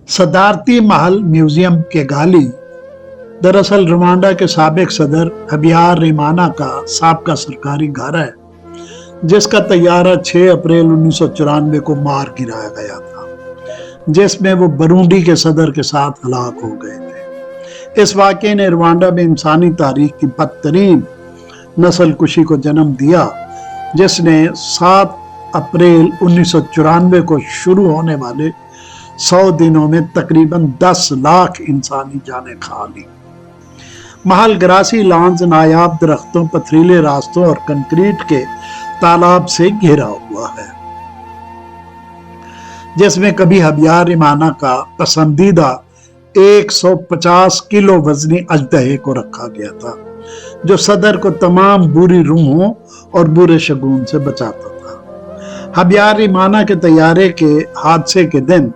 सदारती महल museum के गाली दरअसल रवांडा के साबिक सदर हबियार रेमाना का साबका सरकारी घर है, जिसका तैयारा 6 अप्रैल 1994 को मार गिराया गया था, जिसमें वो बरूंडी के सदर के साथ हलाक हो गए थे। इस वाक़े ने रवांडा में इंसानी तारीख की बदतरीन नस्ल कुशी को जन्म दिया, जिसने 7 अप्रैल 1994 को शुरू होने वाले 100 दिनों में तकरीबन 10 लाख इंसानी जानें खा ली। महल ग्रासी लॉन्स नायाब दरख्तों, पथरीले रास्तों और कंक्रीट के तालाब से घिरा हुआ है, जिसमें कभी हबियार रेमाना का पसंदीदा 150 किलो वजनी अजदहे को रखा गया था, जो सदर को तमाम बुरी रूहों और बुरे शगुन से बचाता था। हबियार रेमाना के तैयारे के हादसे के दिन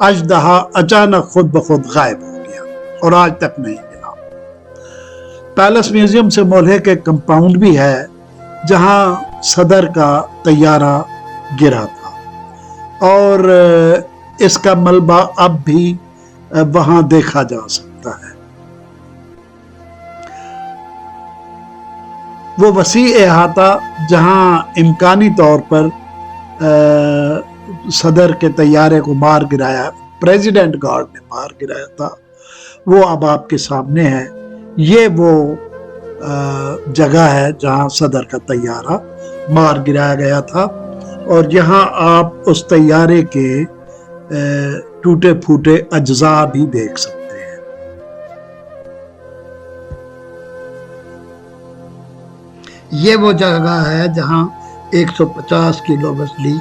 अजदहा अचानक खुद ब खुद गायब हो गया और आज तक नहीं मिला। पैलेस म्यूजियम से मोल्हे के कंपाउंड भी है, जहां सदर का तैयारा गिरा था, और इसका मलबा अब भी वहां देखा जा सकता है। वो वसी अहाता जहां इम्कानी तौर पर सदर के तैयारे को मार गिराया, प्रेसिडेंट गार्ड ने मार गिराया था, वो अब आपके सामने है। ये वो जगह है जहां सदर का तैयारा मार गिराया गया था, और यहाँ आप उस तैयारे के टूटे फूटे अज्जा भी देख सकते हैं। ये वो जगह है जहां 150 किलो वजनी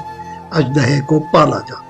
अजदहे को पाला जाता है।